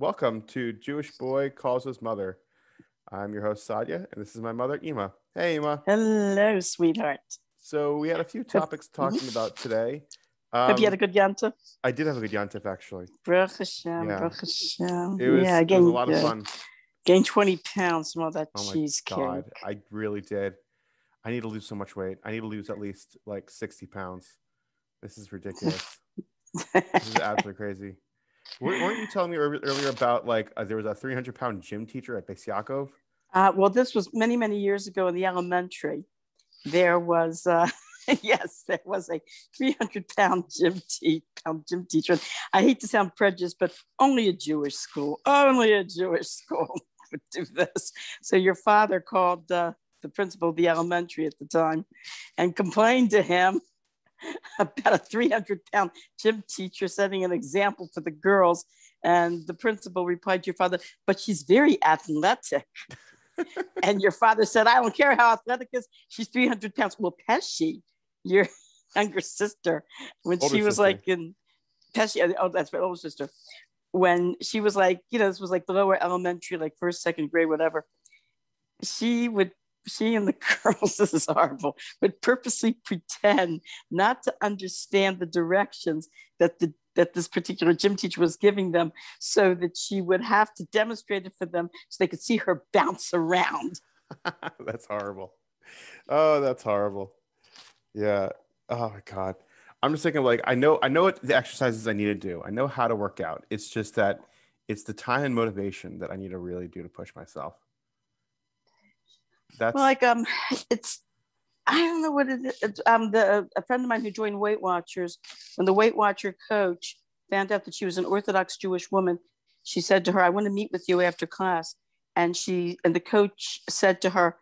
Welcome to Jewish Boy Calls His Mother. I'm your host, Sadia, and this is my mother, Ema. Hey, Ema. Hello, sweetheart. So we had a few topics talking about today. Hope you had a good Yanta. I did have a good Yantif, actually. Baruch Hashem, Yeah. Baruch Hashem. It was a lot of fun. Gained 20 pounds from all that Oh my cheesecake. God, I really did. I need to lose so much weight. I need to lose at least like 60 pounds. This is ridiculous. This is absolutely crazy. Weren't you telling me earlier about there was a 300-pound gym teacher at Beis Yaakov? Well, this was many, many years ago in the elementary. There was, yes, there was a 300-pound gym teacher. I hate to sound prejudiced, but only a Jewish school would do this. So your father called the principal of the elementary at the time and complained to him about a 300-pound gym teacher setting an example for the girls. And the principal replied to your father, but she's very athletic. And your father said, I don't care how athletic is. She's 300 pounds. Well, Pesci, your younger sister, when older she was sister. Like in Pesci, oh, that's my older sister. When she was like, this was like the lower elementary, like first, second grade, whatever. She and the girls, this is horrible, would purposely pretend not to understand the directions that this particular gym teacher was giving them so that she would have to demonstrate it for them so they could see her bounce around. That's horrible. Oh, that's horrible. Yeah. Oh my God. I'm just thinking I know what the exercises I need to do. I know how to work out. It's just that it's the time and motivation that I need to really do to push myself. That's it's, I don't know what it is. A friend of mine who joined Weight Watchers, when the Weight Watcher coach found out that she was an Orthodox Jewish woman, she said to her, I want to meet with you after class. And the coach said to her,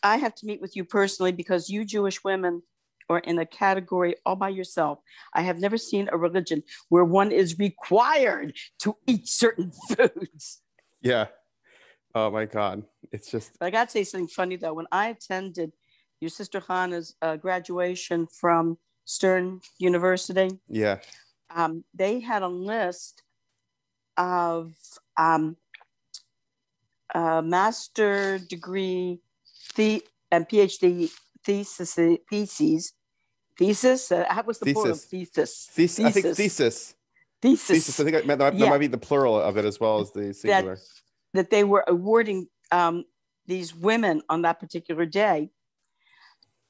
I have to meet with you personally because you Jewish women are in a category all by yourself. I have never seen a religion where one is required to eat certain foods. Yeah. Oh my God. It's just. But I got to say something funny though. When I attended your sister Hannah's graduation from Stern University. Yeah. They had a list of master degree and PhD theses. How was the plural of thesis? I think thesis. Thesis. I think that might be the plural of it as well as the singular. That they were awarding these women on that particular day.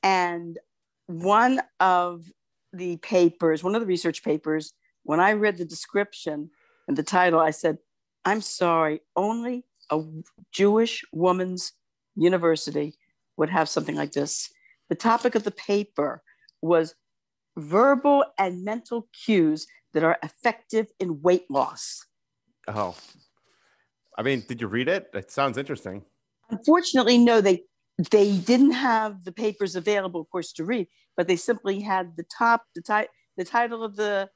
And one of the research papers, when I read the description and the title, I said, I'm sorry, only a Jewish woman's university would have something like this. The topic of the paper was verbal and mental cues that are effective in weight loss. Oh, I mean, did you read it? It sounds interesting. Unfortunately, no, they didn't have the papers available, of course, to read, but they simply had the title of the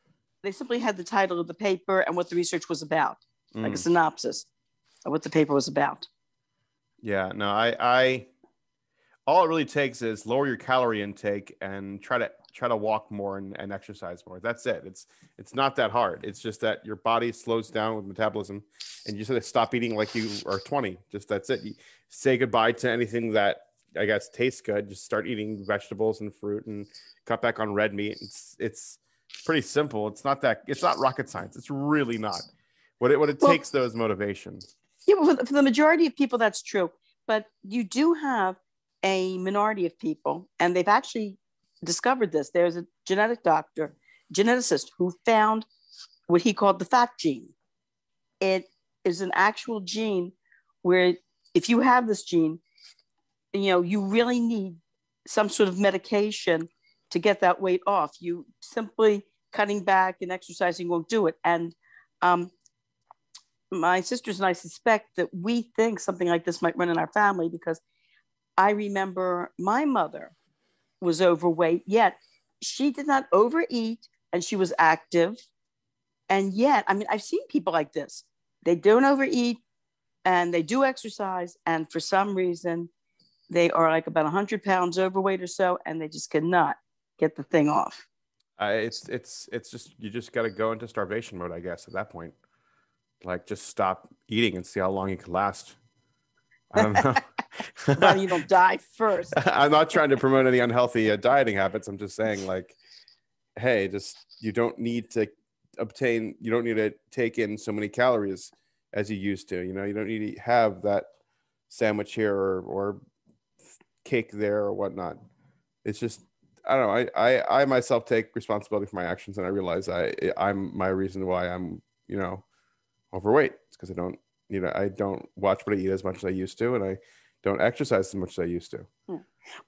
paper and what the research was about, like a synopsis of what the paper was about. Yeah, no, I all it really takes is lower your calorie intake and try to walk more and exercise more. That's it. It's not that hard. It's just that your body slows down with metabolism and you just have to stop eating like you are 20. Just that's it. You say goodbye to anything that I guess tastes good. Just start eating vegetables and fruit and cut back on red meat. It's pretty simple. It's not rocket science. It's really not. What it takes though is motivation. Yeah, well, for the majority of people, that's true. But you do have a minority of people, and they've actually discovered this. There's a geneticist who found what he called the fat gene. It is an actual gene where if you have this gene, you really need some sort of medication to get that weight off. You simply cutting back and exercising won't do it. And my sisters and I suspect that we think something like this might run in our family because I remember my mother was overweight, yet she did not overeat and she was active. And yet, I mean, I've seen people like this. They don't overeat and they do exercise. And for some reason, they are like about 100 pounds overweight or so, and they just cannot get the thing off. It's just, you just got to go into starvation mode, I guess, at that point. like just stop eating and see how long you can last. I don't know. Providing you don't die first. I'm not trying to promote any unhealthy dieting habits. I'm just saying, like, hey, just you don't need to take in so many calories as you used to. You don't need to have that sandwich here or cake there or whatnot. It's just, I don't know. I myself take responsibility for my actions, and I realize I'm my reason why I'm overweight. It's because I don't watch what I eat as much as I used to, and I don't exercise as much as I used to. Yeah.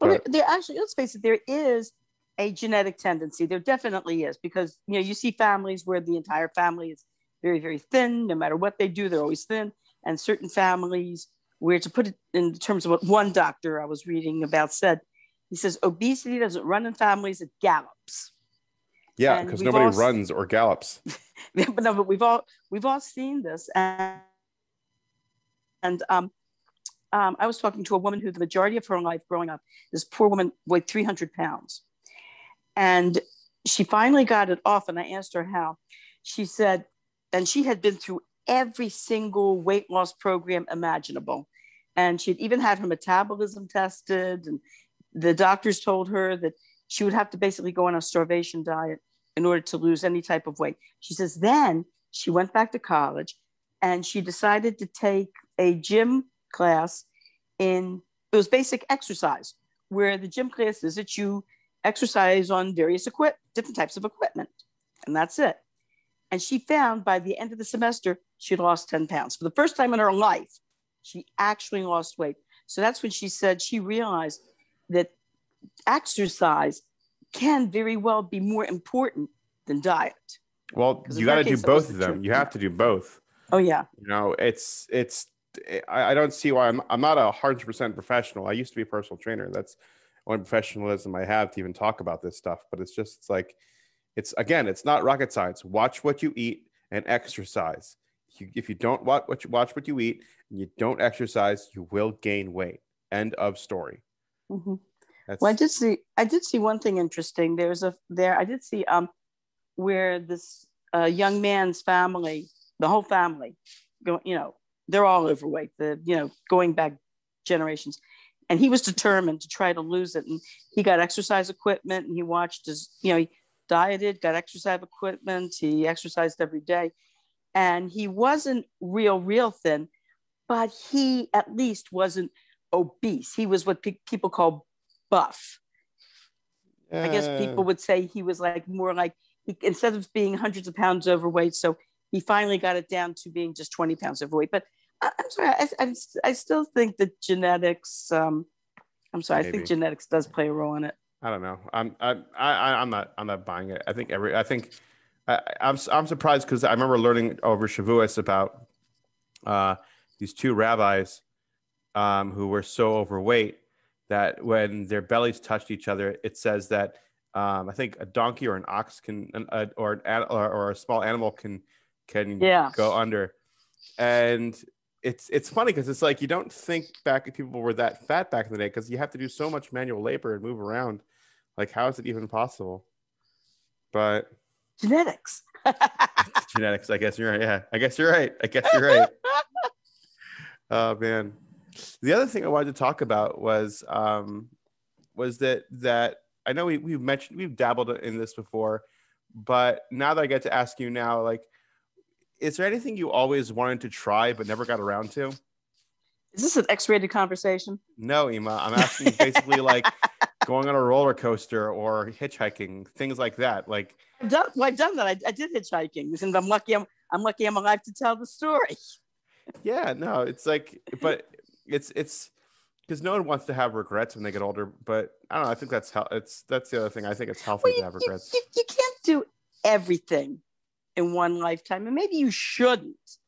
Well, there actually, let's face it, there is a genetic tendency. There definitely is, because you see families where the entire family is very, very thin. No matter what they do, they're always thin. And certain families where, to put it in terms of what one doctor I was reading about said, he says obesity doesn't run in families, it gallops. Yeah, because nobody runs or gallops. But no, but we've all seen this. And I was talking to a woman who the majority of her life growing up, this poor woman weighed 300 pounds. And she finally got it off. And I asked her how. She said, and she had been through every single weight loss program imaginable. And she'd even had her metabolism tested. And the doctors told her that she would have to basically go on a starvation diet in order to lose any type of weight. She says, then she went back to college and she decided to take a gym class it was basic exercise, where the gym class is that you exercise on various different types of equipment. And that's it. And she found by the end of the semester, she lost 10 pounds. For the first time in her life, she actually lost weight. So that's when she said she realized that exercise can very well be more important than diet. Well, you got to do both of them. You have to do both. Oh, yeah. I don't see why I'm not 100% professional. I used to be a personal trainer. That's only professionalism I have to even talk about this stuff. But it's not rocket science. Watch what you eat and exercise. If you don't watch what you eat and you don't exercise, you will gain weight. End of story. Mm-hmm. Well, I did see one thing interesting. I did see where this young man's family, the whole family, they're all overweight, going back generations. And he was determined to try to lose it. And he got exercise equipment and he watched he dieted, got exercise equipment. He exercised every day. And he wasn't real thin, but he at least wasn't obese. He was what people call buff. I guess people would say he was more instead of being hundreds of pounds overweight. So he finally got it down to being just 20 pounds overweight. But I'm sorry, I still think that genetics. I'm sorry, maybe. I think genetics does play a role in it. I don't know. I'm not buying it. I'm surprised because I remember learning over shavous about these two rabbis who were so overweight that when their bellies touched each other, it says that I think a donkey or an ox or a small animal can go under. And it's funny because it's like you don't think back if people were that fat back in the day because you have to do so much manual labor and move around. Like, how is it even possible? But genetics. Genetics. I guess you're right. Yeah, I guess you're right. Oh man. The other thing I wanted to talk about was that I know we've dabbled in this before, but now that I get to ask you now, like, is there anything you always wanted to try but never got around to? Is this an X-rated conversation? No, Ima. I'm asking basically like going on a roller coaster or hitchhiking, things like that. Like I've done that. I did hitchhiking, and I'm lucky. I'm lucky I'm alive to tell the story. Yeah, no, it's like, but it's because no one wants to have regrets when they get older. But I don't know. I think that's the other thing. I think it's healthy to have regrets. You can't do everything in one lifetime, and maybe you shouldn't,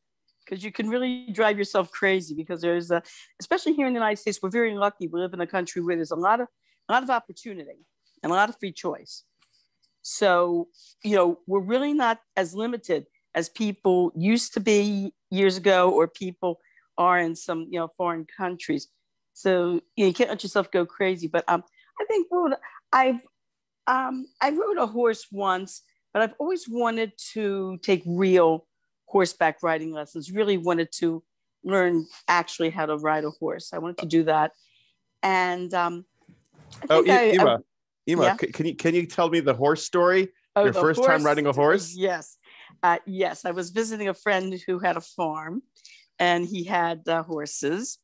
because you can really drive yourself crazy. Because there's especially here in the United States, we're very lucky. We live in a country where there's a lot of opportunity and a lot of free choice. So we're really not as limited as people used to be years ago, or people are in some foreign countries. So you can't let yourself go crazy. But I think I rode a horse once, but I've always wanted to take real horseback riding lessons, really wanted to learn actually how to ride a horse. I wanted to do that. And I think Ema, yeah. can you tell me the horse story? Oh, Your first time riding a horse? Yes. Yes. I was visiting a friend who had a farm and he had horses.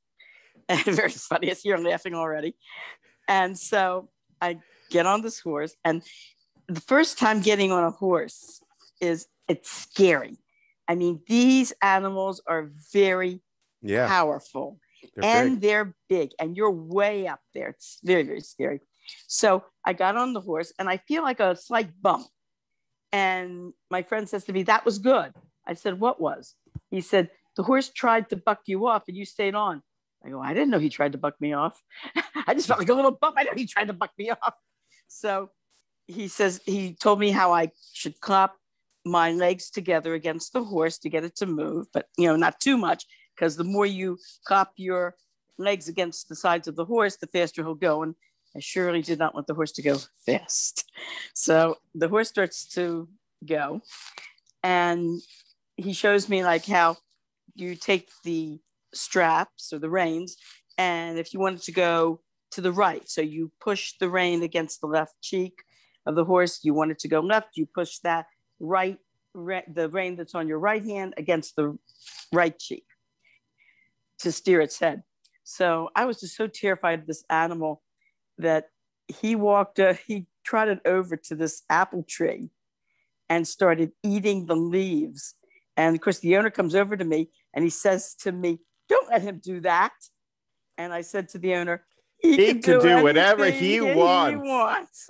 And very funny. You're laughing already. And so I get on this horse, and the first time getting on a horse it's scary. I mean, these animals are very powerful, they're big, and you're way up there. It's very, very scary. So I got on the horse and I feel like a slight bump. And my friend says to me, "That was good." I said, "What was?" He said, "The horse tried to buck you off and you stayed on." I go, "I didn't know he tried to buck me off." I just felt like a little bump. I know he tried to buck me off. So he told me how I should clap my legs together against the horse to get it to move, but not too much, because the more you clap your legs against the sides of the horse, the faster he'll go. And I surely did not want the horse to go fast. So the horse starts to go, and he shows me like how you take the straps or the reins, and if you wanted to go to the right, so you push the rein against the left cheek of the horse. You want it to go left, you push that the rein that's on your right hand against the right cheek to steer its head. So I was just so terrified of this animal that he trotted over to this apple tree and started eating the leaves. And of course, the owner comes over to me and he says to me, "Don't let him do that." And I said to the owner, He can do whatever he wants.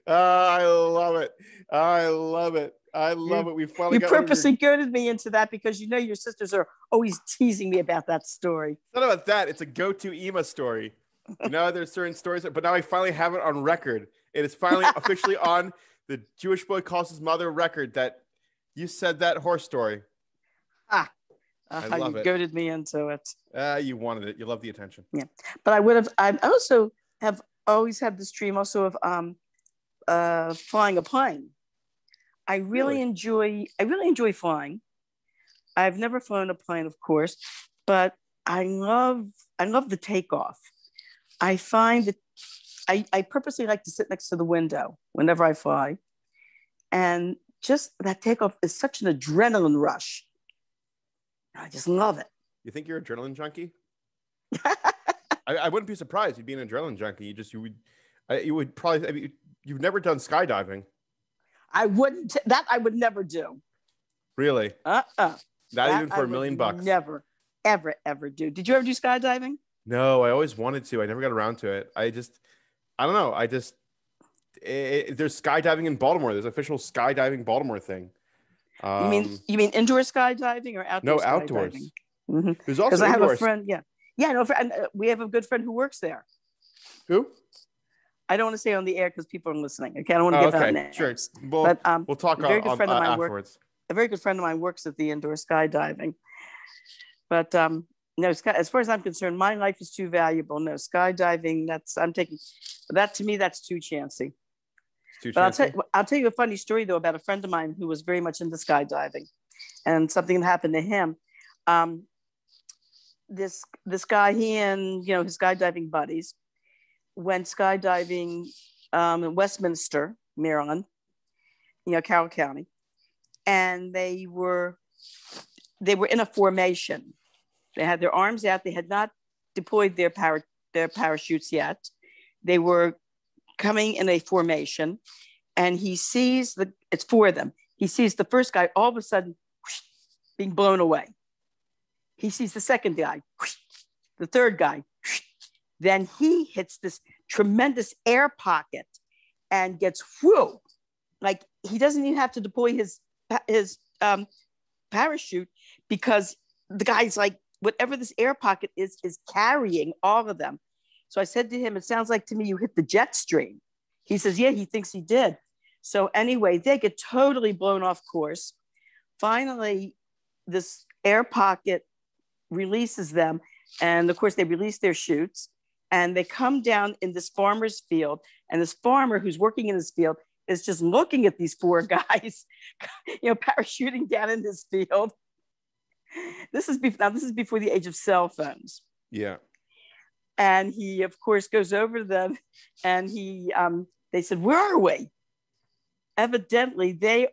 I love it. I love it. We finally got purposely goaded me into that because your sisters are always teasing me about that story. It's not about that. It's a go-to Ema story. There's certain stories, but now I finally have it on record. It is finally officially on the Jewish Boy Calls His Mother record that you said that horse story. I love it. Goaded me into it. You wanted it. You love the attention. Yeah, but I also have always had this dream also of flying a plane. I really enjoy flying. I've never flown a plane, of course, but I love the takeoff. I find that I purposely like to sit next to the window whenever I fly. And just that takeoff is such an adrenaline rush. I just love it. You think you're an adrenaline junkie? I wouldn't be surprised you'd be an adrenaline junkie. You would probably. I mean, you've never done skydiving. I wouldn't. That I would never do. Really? Not even for $1 million bucks. Never, ever do. Did you ever do skydiving? No, I always wanted to. I never got around to it. I don't know. There's skydiving in Baltimore. There's official skydiving Baltimore thing. You mean indoor skydiving or outdoor? No, outdoors. Mm-hmm. There's also indoors. I have a friend. Yeah. No, we have a good friend who works there. Who? I don't want to say on the air because people are listening. Okay, I don't want to give out names. Sure. We'll talk afterwards. A very good friend of mine works at the indoor skydiving. But no, as far as I'm concerned, my life is too valuable. No, skydiving, to me, that's too chancy. But I'll tell you a funny story though about a friend of mine who was very much into skydiving, and something happened to him. This guy, he and his skydiving buddies went skydiving in Westminster, Maryland, Carroll County, and they were in a formation. They had their arms out. They had not deployed their parachutes yet. They were coming in a formation, and he sees it's four of them. He sees the first guy all of a sudden whoosh, being blown away. He sees the second guy, whoosh, the third guy. Whoosh. Then he hits this tremendous air pocket and gets whoo, like he doesn't even have to deploy his parachute because the guy's like, whatever this air pocket is carrying all of them. So I said to him, "It sounds like to me you hit the jet stream." He says, "Yeah," he thinks he did. So anyway, they get totally blown off course. Finally, this air pocket releases them. And of course, they release their chutes. And they come down in this farmer's field, and this farmer who's working in his field is just looking at these four guys, parachuting down in this field. This is before the age of cell phones. Yeah. And he, of course, goes over to them, and they said, "Where are we?" Evidently, they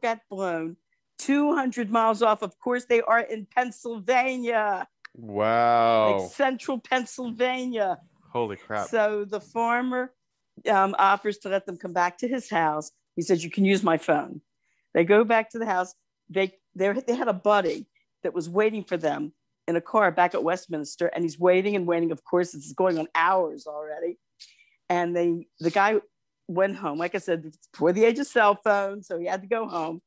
got blown 200 miles off. Of course, they are in Pennsylvania. Wow. Like central Pennsylvania. Holy crap. So the farmer offers to let them come back to his house. He says, "You can use my phone." They go back to the house. They had a buddy that was waiting for them in a car back at Westminster, and he's waiting and waiting. Of course, it's going on hours already. And the guy went home. Like I said, before the age of cell phones, so he had to go home.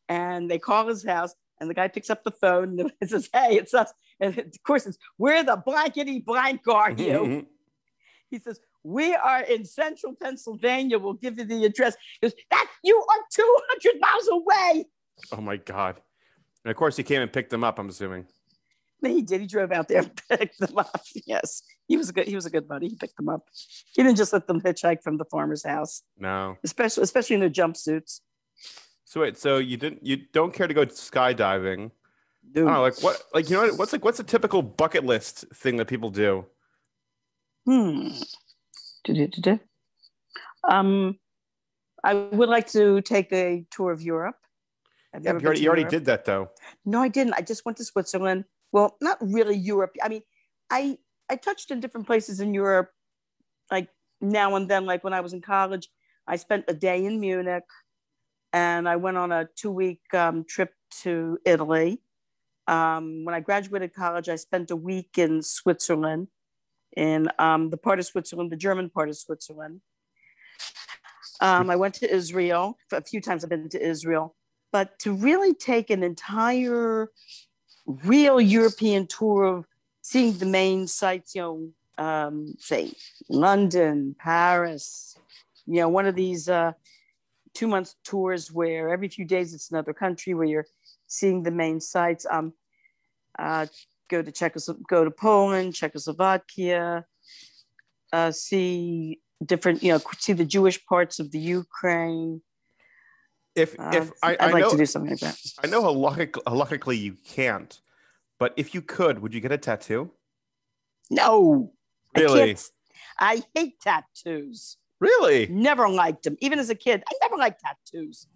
And they call his house, and the guy picks up the phone and says, "Hey, it's us." And of course, it's, "Where the blankety blank are you?" He says, "We are in central Pennsylvania. We'll give you the address." He goes, "That you are 200 miles away." Oh my God. And of course, he came and picked them up, I'm assuming. He did. He drove out there and picked them up. Yes, he was a good buddy. He picked them up. He didn't just let them hitchhike from the farmer's house. No, especially in their jumpsuits. So wait, so you don't care to go skydiving? Dude. I don't know, like what, like, you know, what's a typical bucket list thing that people do? I would like to take a tour of Europe. Yeah, you already did that though. No, I didn't. I just went to Switzerland. Well, not really Europe. I mean, I touched in different places in Europe, like now and then. Like when I was in college, I spent a day in Munich, and I went on a 2-week trip to Italy. When I graduated college, I spent a week in Switzerland, in the German part of Switzerland. I went to Israel. A few times I've been to Israel. But to really take an entire real European tour of seeing the main sites, say London, Paris, one of these 2-month tours where every few days it's another country where you're seeing the main sites. Go to Poland, Czechoslovakia, see different, see the Jewish parts of the Ukraine. I'd like to do something like that. I know halachically you can't, but if you could, would you get a tattoo? No. Really? I hate tattoos. Really? Never liked them. Even as a kid, I never liked tattoos.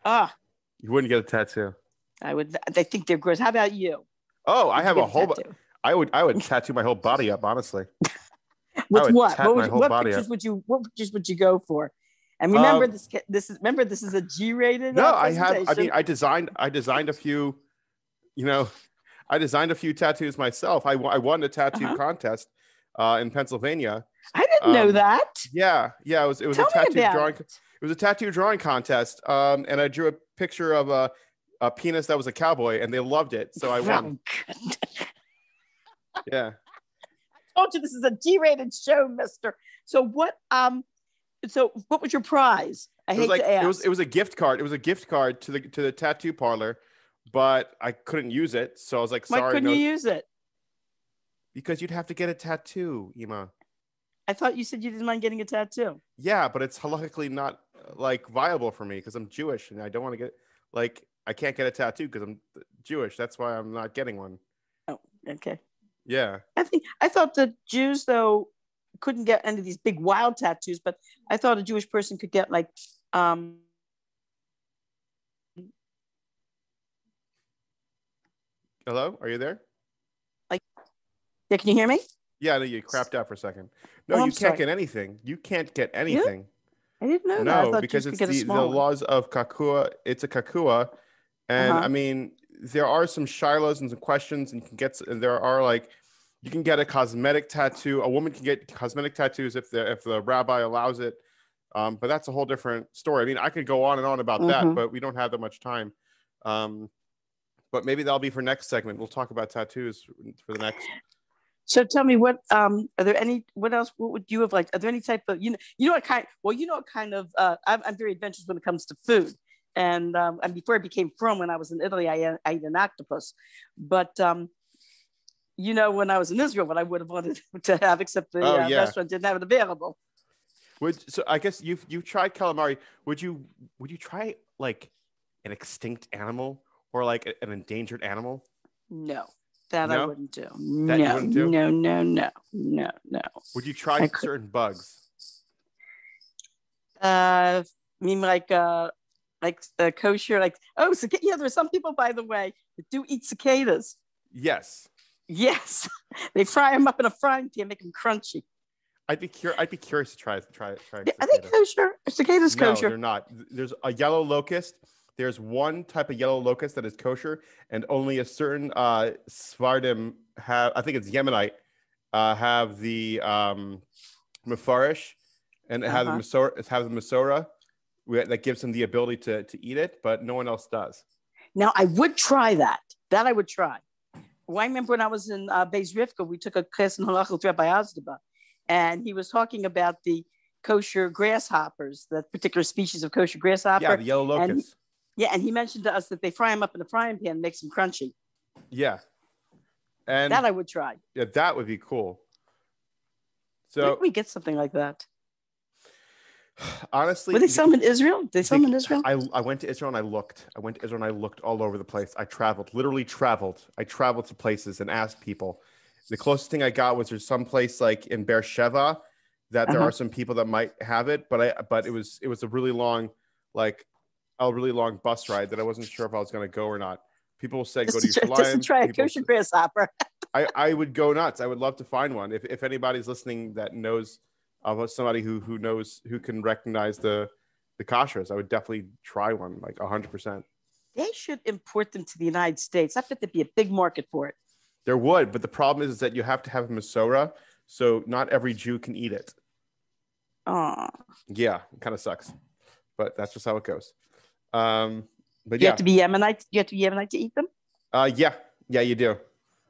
You wouldn't get a tattoo? I would. I think they're gross. How about you? Oh, I have a whole. I would tattoo my whole body up, honestly. With what? What pictures would you go for? And remember, this is a G-rated. No, I designed a few. I designed a few tattoos myself. I won a tattoo contest in Pennsylvania. I didn't know that. Yeah. It was a tattoo drawing. It was a tattoo drawing contest. And I drew a picture of a penis that was a cowboy, and they loved it, so I won. Yeah. I told you this is a G-rated show, mister. So what? So what was your prize? I hate to ask. It was a gift card. It was a gift card to the tattoo parlor, but I couldn't use it. So I was like, sorry. Why couldn't you use it? Because you'd have to get a tattoo, Ima. I thought you said you didn't mind getting a tattoo. Yeah, but it's halakhically not like viable for me because I'm Jewish and I don't want to get I can't get a tattoo because I'm Jewish. That's why I'm not getting one. Oh, okay. Yeah. I thought the Jews though couldn't get any of these big wild tattoos, but I thought a Jewish person could get like Hello, are you there? Yeah, can you hear me? Yeah, no, you crapped out for a second. No, you can't get anything. You can't get anything. I didn't know that. No, because it's the laws of kakua. It's a kakua, and I mean there are some shilohs and some questions, and you can get a cosmetic tattoo. A woman can get cosmetic tattoos if the rabbi allows it. But that's a whole different story. I mean, I could go on and on about that, but we don't have that much time. But maybe that'll be for next segment. We'll talk about tattoos for the next. So tell me what are there any? What else? What would you have liked? Are there any type of what kind of? I'm very adventurous when it comes to food, and before I became from when I was in Italy, I ate an octopus, but when I was in Israel, what I would have wanted to have, except the restaurant didn't have it available. So I guess you've tried calamari. Would you try like an extinct animal or like an endangered animal? No, that I wouldn't do. That you wouldn't do? No. Would you try certain bugs? I mean, like kosher, there are some people, by the way, that do eat cicadas. Yes. They fry them up in a frying pan, make them crunchy. I'd be curious to try. Are they kosher? Cicadas kosher? No, they're not. There's a yellow locust. There's one type of yellow locust that is kosher, and only a certain Svardim have. I think it's Yemenite. Have the mefarish, and it has the Masora. It has the Masora that gives them the ability to eat it, but no one else does. Now I would try that. That I would try. Well, I remember when I was in Beis Rivka, we took a class in Halachah with Rabbi Azdaba, and he was talking about the kosher grasshoppers, that particular species of kosher grasshopper. Yeah, the yellow locust. And he mentioned to us that they fry them up in a frying pan and makes them crunchy. Yeah. And that I would try. Yeah, that would be cool. So where can we get something like that? Honestly, were they sell them in Israel? Did they sell them in Israel? I went to Israel and I looked. All over the place. I literally traveled. I traveled to places and asked people. The closest thing I got was there's some place like in Beersheba that there are some people that might have it, but it was a really long bus ride that I wasn't sure if I was going to go or not. People said go to Yerushalayim. Just to try a kosher grasshopper. I would go nuts. I would love to find one. If anybody's listening that knows of somebody who can recognize the kashrus, I would definitely try one, like 100%. They should import them to the United States. I bet there'd be a big market for it. There would, but the problem is that you have to have a Masora, so not every Jew can eat it. Oh. Yeah, it kind of sucks, but that's just how it goes. But you have to be Yemenite. You have to be Yemenite to eat them. Yeah, you do.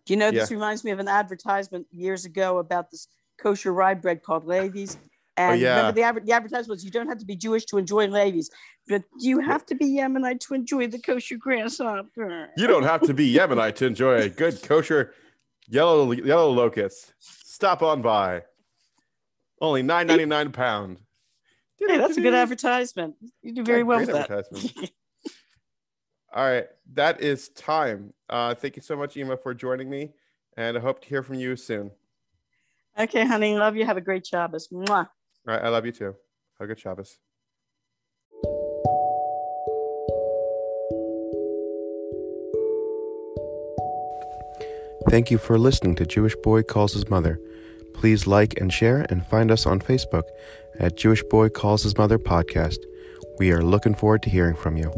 Do you know this reminds me of an advertisement years ago about this kosher rye bread called Levi's. And remember the advertisement was you don't have to be Jewish to enjoy Levi's, but you have to be Yemenite to enjoy the kosher grasshopper. You don't have to be Yemenite to enjoy a good kosher yellow locust. Stop on by. Only $9.99 a pound. Hey, that's a good advertisement. You do very well with that. All right, that is time. Thank you so much, Ima, for joining me, and I hope to hear from you soon. Okay, honey. Love you. Have a great Shabbos. Mwah. All right, I love you too. Have a good Shabbos. Thank you for listening to Jewish Boy Calls His Mother. Please like and share and find us on Facebook at Jewish Boy Calls His Mother Podcast. We are looking forward to hearing from you.